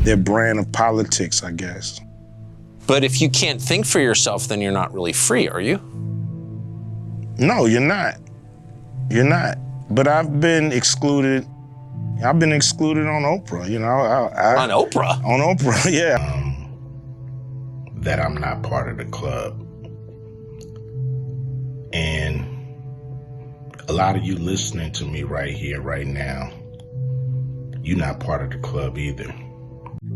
their brand of politics, I guess. But if you can't think for yourself, then you're not really free, are you? No, you're not. You're not. But I've been excluded. I've been excluded on Oprah, you know. On Oprah? On Oprah, yeah. That I'm not part of the club. And a lot of you listening to me right here, right now, you're not part of the club either.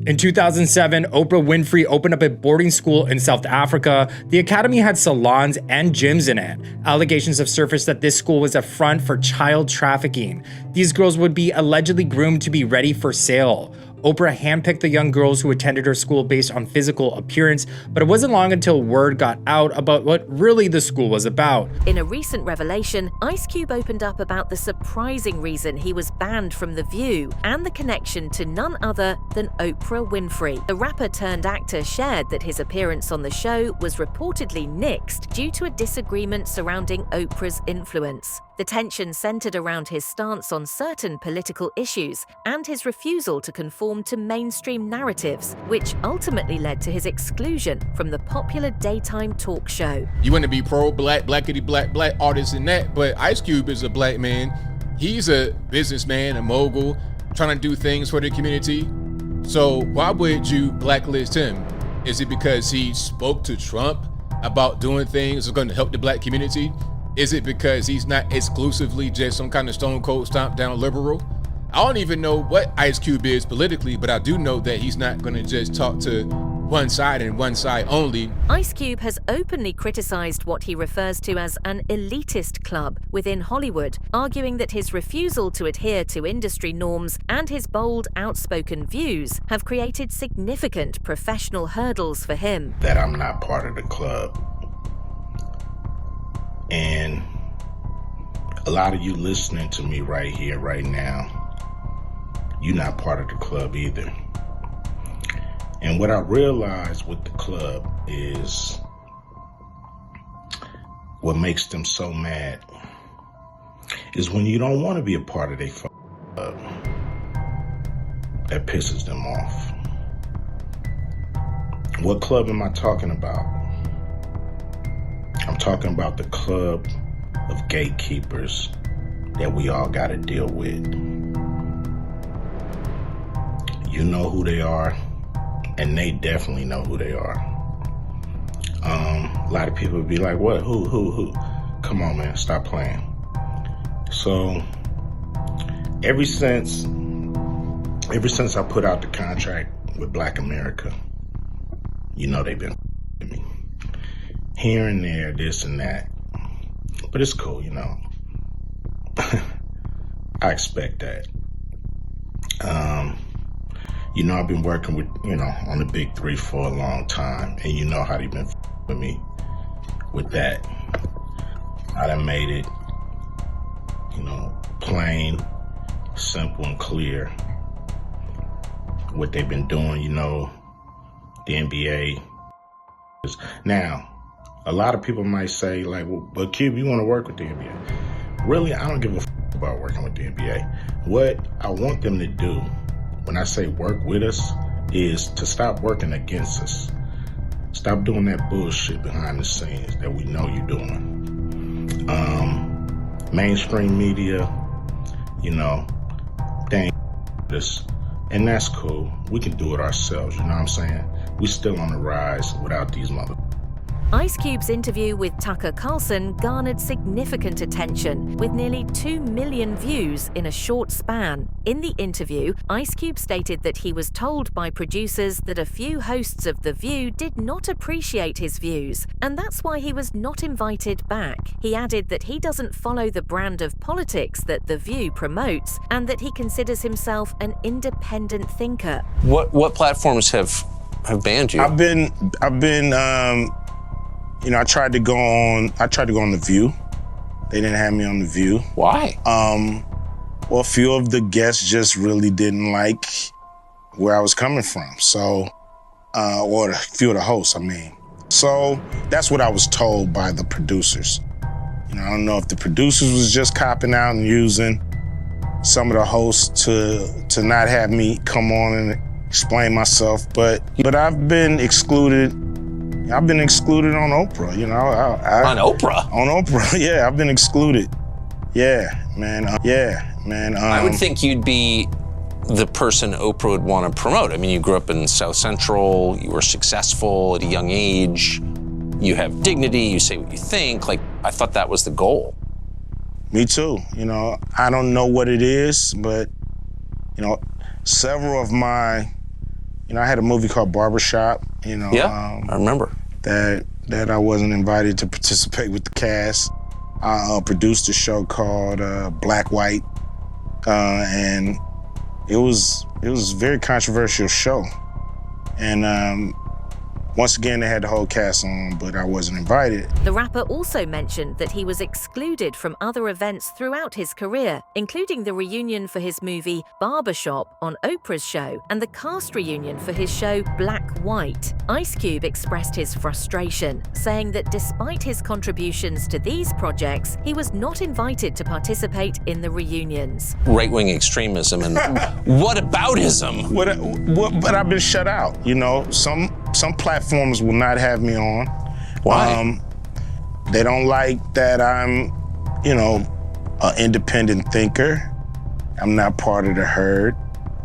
In 2007, Oprah Winfrey opened up a boarding school in South Africa. The academy had salons and gyms in it. Allegations have surfaced that this school was a front for child trafficking. These girls would be allegedly groomed to be ready for sale. Oprah handpicked the young girls who attended her school based on physical appearance, but it wasn't long until word got out about what really the school was about. In a recent revelation, Ice Cube opened up about the surprising reason he was banned from The View and the connection to none other than Oprah Winfrey. The rapper turned actor shared that his appearance on the show was reportedly nixed due to a disagreement surrounding Oprah's influence. The tension centered around his stance on certain political issues and his refusal to conform to mainstream narratives, which ultimately led to his exclusion from the popular daytime talk show. You want to be pro-black, blackity-black, black artist and that, but Ice Cube is a black man. He's a businessman, a mogul, trying to do things for the community. So why would you blacklist him? Is it because he spoke to Trump about doing things that's going to help the black community? Is it because he's not exclusively just some kind of stone cold stomp down liberal? I don't even know what Ice Cube is politically, but I do know that he's not going to just talk to one side and one side only. Ice Cube has openly criticized what he refers to as an elitist club within Hollywood, arguing that his refusal to adhere to industry norms and his bold, outspoken views have created significant professional hurdles for him. That I'm not part of the club. And a lot of you listening to me right here, right now, you're not part of the club either. And what I realized with the club is what makes them so mad is when you don't want to be a part of their club. That pisses them off. What club am I talking about? I'm talking about the club of gatekeepers that we all got to deal with. You know who they are, and they definitely know who they are. A lot of people would be like, what, who? Come on, man, stop playing. So, ever since I put out the contract with Black America, you know they've been with me. Here and there, this and that. But it's cool, you know. I expect that. You know, I've been working with, on the big three for a long time. And you know how they've been with me with that. I done made it, plain, simple, and clear what they've been doing, the NBA. Now, a lot of people might say, like, well, but Cube, you want to work with the NBA. Really, I don't give a about working with the NBA. What I want them to do, when I say work with us, is to stop working against us. Stop doing that bullshit behind the scenes that we know you're doing. Mainstream media, they ain't this. And that's cool. We can do it ourselves, you know what I'm saying? We still on the rise without these motherfuckers. Ice Cube's interview with Tucker Carlson garnered significant attention, with nearly 2 million views in a short span. In the interview, Ice Cube stated that he was told by producers that a few hosts of The View did not appreciate his views, and that's why he was not invited back. He added that he doesn't follow the brand of politics that The View promotes, and that he considers himself an independent thinker. What platforms have banned you? I've been I tried to go on The View. They didn't have me on The View. Why? Well, a few of the guests just really didn't like where I was coming from. So, or a few of the hosts, I mean. So that's what I was told by the producers. I don't know if the producers was just copping out and using some of the hosts to not have me come on explain myself, but I've been excluded. I've been excluded on Oprah, you know. On Oprah? On Oprah, yeah, I've been excluded. Yeah, man. I would think you'd be the person Oprah would want to promote. I mean, you grew up in South Central, you were successful at a young age, you have dignity, you say what you think. Like, I thought that was the goal. Me too. You know, I don't know what it is, but, you know, several of my, you know, I had a movie called Barbershop, you know. Yeah, I remember. That I wasn't invited to participate with the cast. I produced a show called Black White, and it was a very controversial show. And once again, they had the whole cast on, but I wasn't invited. The rapper also mentioned that he was excluded from other events throughout his career, including the reunion for his movie Barbershop on Oprah's show and the cast reunion for his show Black White. Ice Cube expressed his frustration, saying that despite his contributions to these projects, he was not invited to participate in the reunions. Right-wing extremism and whataboutism. But I've been shut out, you know. Some platforms will not have me on. Why? They don't like that I'm, you know, an independent thinker. I'm not part of the herd.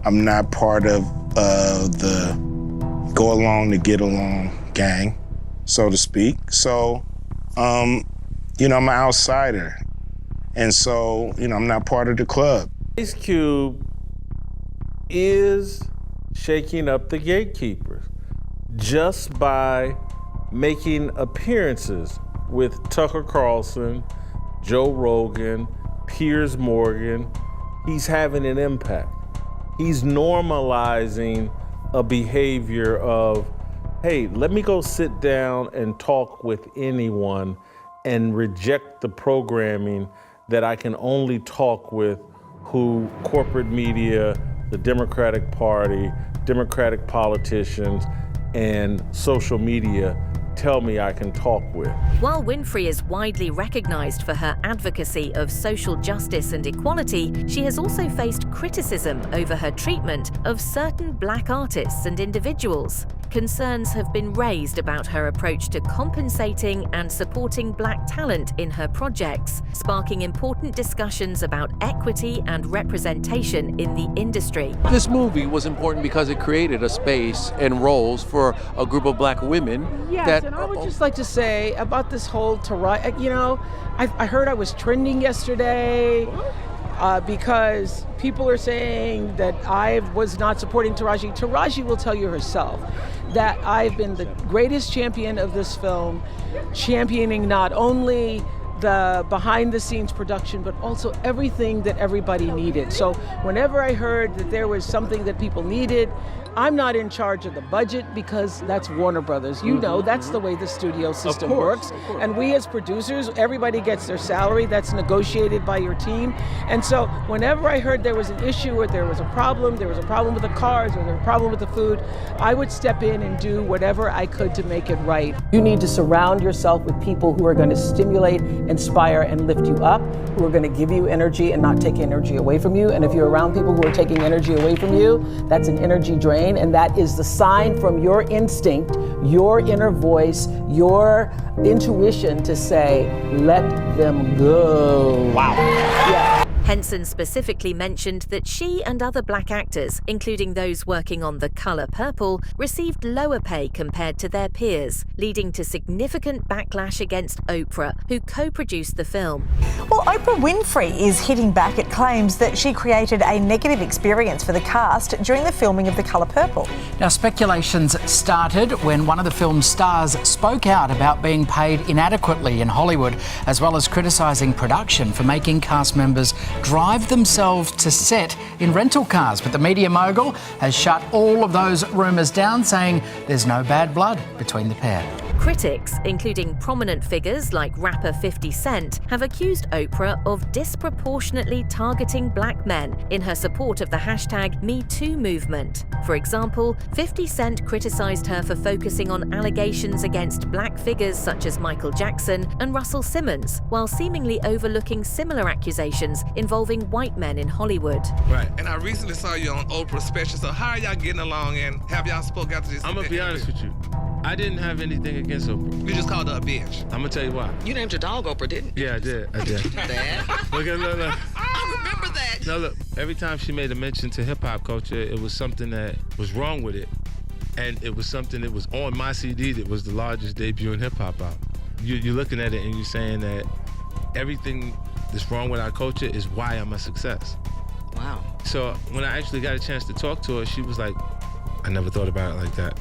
I'm not part of the go along to get along gang, so to speak. So, you know, I'm an outsider. And so, you know, I'm not part of the club. Ice Cube is shaking up the gatekeepers just by making appearances with Tucker Carlson, Joe Rogan, Piers Morgan. He's having an impact. He's normalizing a behavior of, hey, let me go sit down and talk with anyone and reject the programming that I can only talk with who corporate media, the Democratic Party, Democratic politicians, and social media tell me I can talk with. While Winfrey is widely recognized for her advocacy of social justice and equality, she has also faced criticism over her treatment of certain Black artists and individuals. Concerns have been raised about her approach to compensating and supporting Black talent in her projects, sparking important discussions about equity and representation in the industry. This movie was important because it created a space and roles for a group of Black women. Yes, and I would just like to say about this whole Taraji, you know, I heard I was trending yesterday because people are saying that I was not supporting Taraji. Taraji will tell you herself that I've been the greatest champion of this film, championing not only the behind-the-scenes production, but also everything that everybody needed. So whenever I heard that there was something that people needed, I'm not in charge of the budget because that's Warner Brothers. You know, that's the way the studio system works. And we as producers, everybody gets their salary. That's negotiated by your team. And so whenever I heard there was an issue or there was a problem with the cars or there was a problem with the food, I would step in and do whatever I could to make it right. You need to surround yourself with people who are going to stimulate, inspire, and lift you up, who are going to give you energy and not take energy away from you. And if you're around people who are taking energy away from you, that's an energy drain. And that is the sign from your instinct, your inner voice, your intuition to say, let them go. Wow. Yeah. Henson specifically mentioned that she and other Black actors, including those working on The Color Purple, received lower pay compared to their peers, leading to significant backlash against Oprah, who co-produced the film. Well, Oprah Winfrey is hitting back at claims that she created a negative experience for the cast during the filming of The Color Purple. Now, speculations started when one of the film's stars spoke out about being paid inadequately in Hollywood, as well as criticising production for making cast members drive themselves to set in rental cars. But the media mogul has shut all of those rumours down, saying there's no bad blood between the pair. Critics, including prominent figures like rapper 50 Cent, have accused Oprah of disproportionately targeting black men in her support of the hashtag #MeToo movement. For example, 50 Cent criticized her for focusing on allegations against black figures such as Michael Jackson and Russell Simmons, while seemingly overlooking similar accusations involving white men in Hollywood. Right, and I recently saw you on Oprah's special, so how are y'all getting along and have y'all spoke after this? I'm gonna be honest with you. I didn't have anything against Oprah. You just called her a bitch. I'm gonna tell you why. You named your dog Oprah, didn't you? Yeah, I did. That? Look. I remember that. No, look. Every time she made a mention to hip hop culture, it was something that was wrong with it, and it was something that was on my CD that was the largest debut in hip hop album. You're looking at it and you're saying that everything that's wrong with our culture is why I'm a success. Wow. So when I actually got a chance to talk to her, she was like, I never thought about it like that.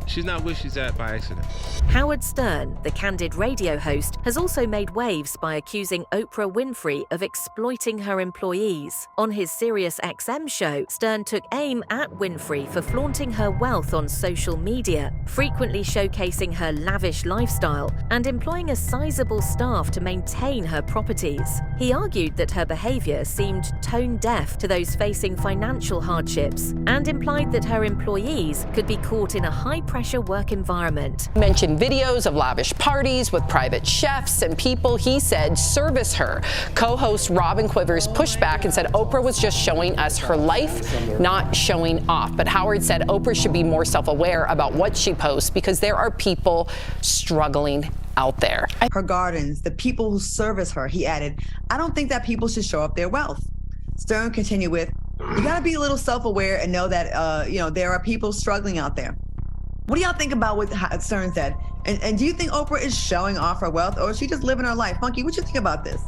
She's not where she's at by accident. Howard Stern, the Candid radio host, has also made waves by accusing Oprah Winfrey of exploiting her employees. On his Sirius XM show, Stern took aim at Winfrey for flaunting her wealth on social media, frequently showcasing her lavish lifestyle and employing a sizable staff to maintain her properties. He argued that her behavior seemed tone deaf to those facing financial hardships and implied that her employees could be caught in a high-pressure work environment. Mentioned videos of lavish parties with private chefs and people he said service her. Co-host Robin Quivers pushed back and said Oprah was just showing us her life, not showing off. But Howard said Oprah should be more self-aware about what she posts because there are people struggling out there. Her gardens, the people who service her, he added, I don't think that people should show up their wealth. Stern continued with, you gotta be a little self-aware and know that, there are people struggling out there. What do y'all think about what Stern said? And do you think Oprah is showing off her wealth or is she just living her life? Funky, what you think about this?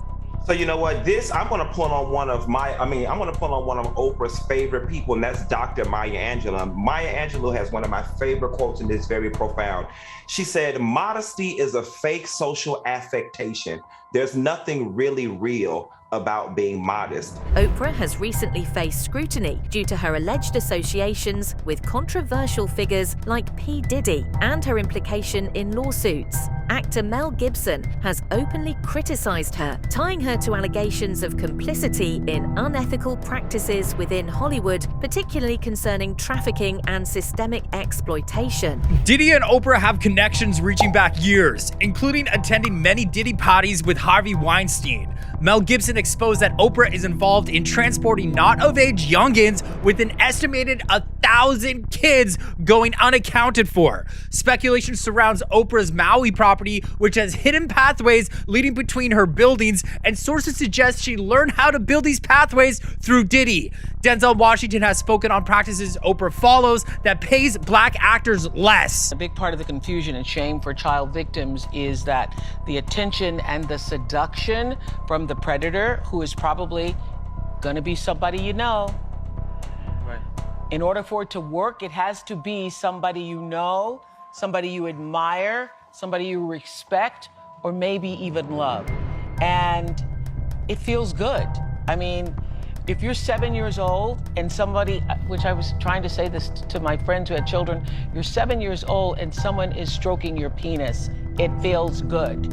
So you know what, I'm gonna pull on one of Oprah's favorite people, and that's Dr. Maya Angelou. Maya Angelou has one of my favorite quotes, and it's very profound. She said, modesty is a fake social affectation. There's nothing really real about being modest. Oprah has recently faced scrutiny due to her alleged associations with controversial figures like P. Diddy and her implication in lawsuits. Actor Mel Gibson has openly criticized her, tying her to allegations of complicity in unethical practices within Hollywood, particularly concerning trafficking and systemic exploitation. Diddy and Oprah have connections reaching back years, including attending many Diddy parties with Harvey Weinstein. Mel Gibson exposed that Oprah is involved in transporting not-of-age youngins with an estimated 1,000 kids going unaccounted for. Speculation surrounds Oprah's Maui property, which has hidden pathways leading between her buildings, and sources suggest she learned how to build these pathways through Diddy. Denzel Washington has spoken on practices Oprah follows that pays black actors less. A big part of the confusion and shame for child victims is that the attention and the seduction from the predator, who is probably gonna be somebody you know. Right. In order for it to work, it has to be somebody you know, somebody you admire, somebody you respect, or maybe even love. And it feels good. I mean, if you're 7 years old and somebody, which I was trying to say this to my friends who had children, you're 7 years old and someone is stroking your penis, it feels good,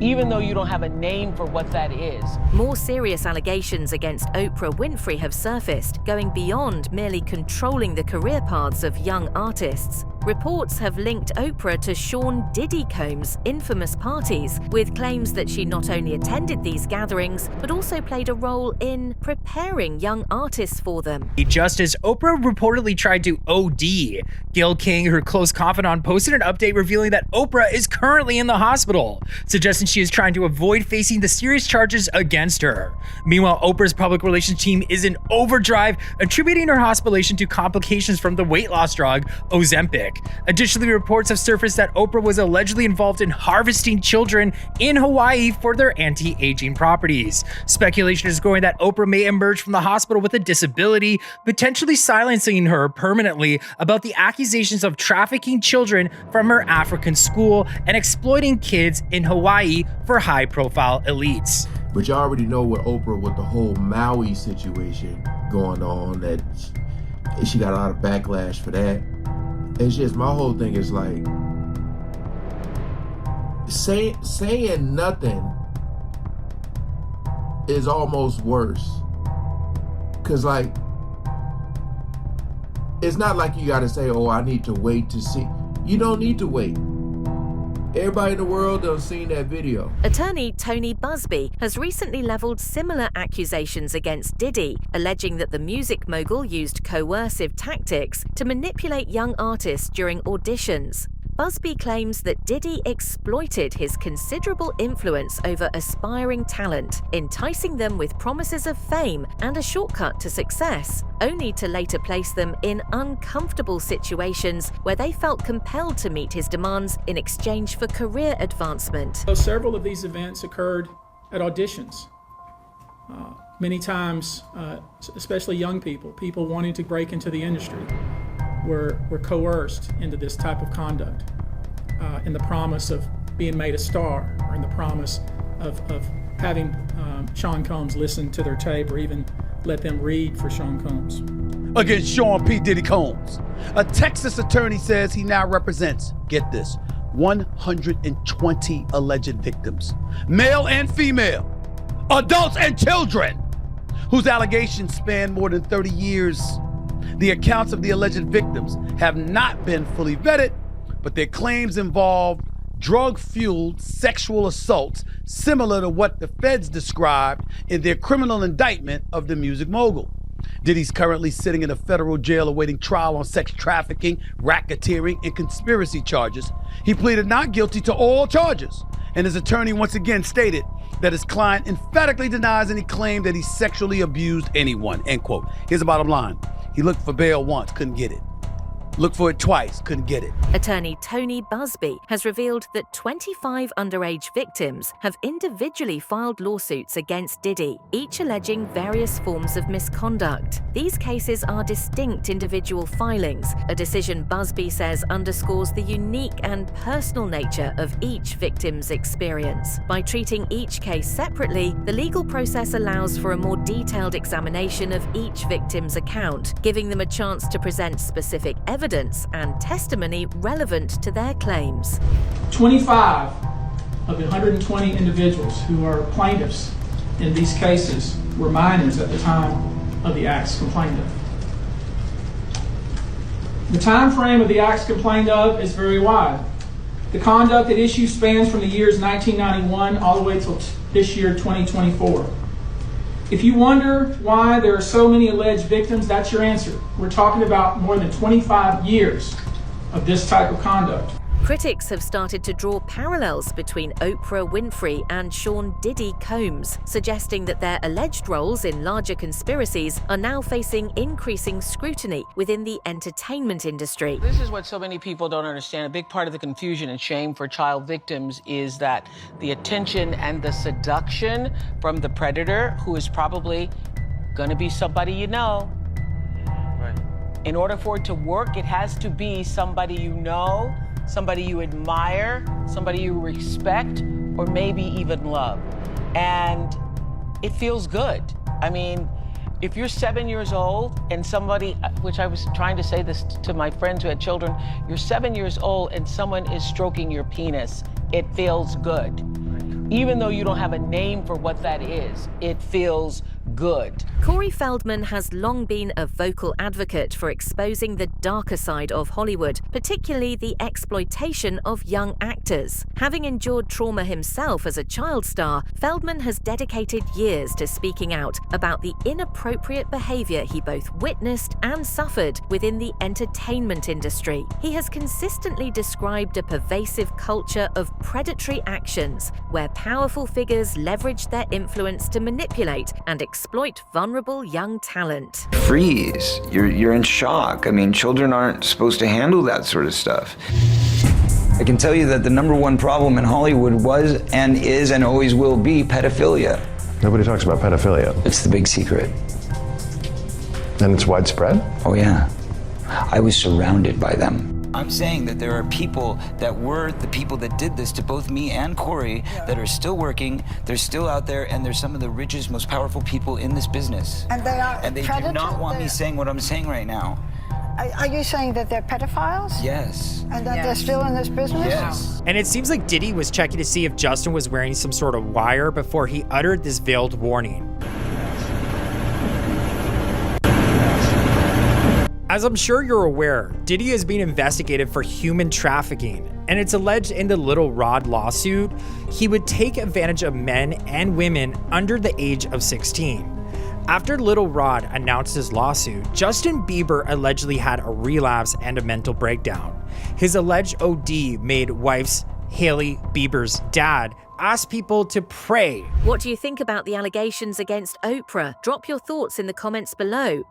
even though you don't have a name for what that is. More serious allegations against Oprah Winfrey have surfaced, going beyond merely controlling the career paths of young artists. Reports have linked Oprah to Sean Diddy Combs' infamous parties, with claims that she not only attended these gatherings, but also played a role in preparing young artists for them. Just as Oprah reportedly tried to OD, Gayle King, her close confidant, posted an update revealing that Oprah is currently in the hospital, suggesting she is trying to avoid facing the serious charges against her. Meanwhile, Oprah's public relations team is in overdrive, attributing her hospitalization to complications from the weight loss drug Ozempic. Additionally, reports have surfaced that Oprah was allegedly involved in harvesting children in Hawaii for their anti-aging properties. Speculation is growing that Oprah may emerge from the hospital with a disability, potentially silencing her permanently about the accusations of trafficking children from her African school and exploiting kids in Hawaii for high-profile elites. But you already know with Oprah, with the whole Maui situation going on, that she got a lot of backlash for that. It's just, my whole thing is like, saying nothing is almost worse. Cause like, it's not like you gotta say, oh, I need to wait to see. You don't need to wait. Everybody in the world done seen that video. Attorney Tony Busby has recently leveled similar accusations against Diddy, alleging that the music mogul used coercive tactics to manipulate young artists during auditions. Busby claims that Diddy exploited his considerable influence over aspiring talent, enticing them with promises of fame and a shortcut to success, only to later place them in uncomfortable situations where they felt compelled to meet his demands in exchange for career advancement. So several of these events occurred at auditions. Many times, especially young people wanting to break into the industry, were coerced into this type of conduct in the promise of being made a star, or in the promise of having Sean Combs listen to their tape or even let them read for Sean Combs. Against Sean P. Diddy Combs, a Texas attorney says he now represents, get this, 120 alleged victims, male and female, adults and children, whose allegations span more than 30 years. The accounts of the alleged victims have not been fully vetted, but their claims involve drug-fueled sexual assaults similar to what the feds described in their criminal indictment of the music mogul. Diddy's currently sitting in a federal jail awaiting trial on sex trafficking, racketeering, and conspiracy charges. He pleaded not guilty to all charges, and his attorney once again stated that his client emphatically denies any claim that he sexually abused anyone, end quote. Here's the bottom line. He looked for bail once, couldn't get it. Looked for it twice, couldn't get it. Attorney Tony Busby has revealed that 25 underage victims have individually filed lawsuits against Diddy, each alleging various forms of misconduct. These cases are distinct individual filings, a decision Busby says underscores the unique and personal nature of each victim's experience. By treating each case separately, the legal process allows for a more detailed examination of each victim's account, giving them a chance to present specific evidence and testimony relevant to their claims. 25 of the 120 individuals who are plaintiffs in these cases were minors at the time of the acts complained of. The time frame of the acts complained of is very wide. The conduct at issue spans from the years 1991 all the way till this year, 2024. If you wonder why there are so many alleged victims, that's your answer. We're talking about more than 25 years of this type of conduct. Critics have started to draw parallels between Oprah Winfrey and Sean Diddy Combs, suggesting that their alleged roles in larger conspiracies are now facing increasing scrutiny within the entertainment industry. This is what so many people don't understand. A big part of the confusion and shame for child victims is that the attention and the seduction from the predator, who is probably gonna be somebody you know. Right. In order for it to work, it has to be somebody you know, somebody you admire, somebody you respect, or maybe even love. And it feels good. I mean, if you're 7 years old and somebody, which I was trying to say this to my friends who had children, you're 7 years old and someone is stroking your penis, it feels good. Even though you don't have a name for what that is, it feels good. Corey Feldman has long been a vocal advocate for exposing the darker side of Hollywood, particularly the exploitation of young actors. Having endured trauma himself as a child star, Feldman has dedicated years to speaking out about the inappropriate behavior he both witnessed and suffered within the entertainment industry. He has consistently described a pervasive culture of predatory actions where powerful figures leverage their influence to manipulate and exploit vulnerable young talent. Freeze. You're in shock. I mean, children aren't supposed to handle that sort of stuff. I can tell you that the #1 problem in Hollywood was and is and always will be pedophilia. Nobody talks about pedophilia. It's the big secret. And it's widespread? Oh yeah. I was surrounded by them. I'm saying that there are people that were the people that did this to both me and Corey that are still working, they're still out there, and they're some of the richest, most powerful people in this business. And they are And they do not want me saying what I'm saying right now. Are you saying that they're pedophiles? Yes. And that they're still in this business? Yes. And it seems like Diddy was checking to see if Justin was wearing some sort of wire before he uttered this veiled warning. As I'm sure you're aware, Diddy is being investigated for human trafficking, and it's alleged in the Little Rod lawsuit, he would take advantage of men and women under the age of 16. After Little Rod announced his lawsuit, Justin Bieber allegedly had a relapse and a mental breakdown. His alleged OD made wife's Hailey Bieber's dad ask people to pray. What do you think about the allegations against Oprah? Drop your thoughts in the comments below.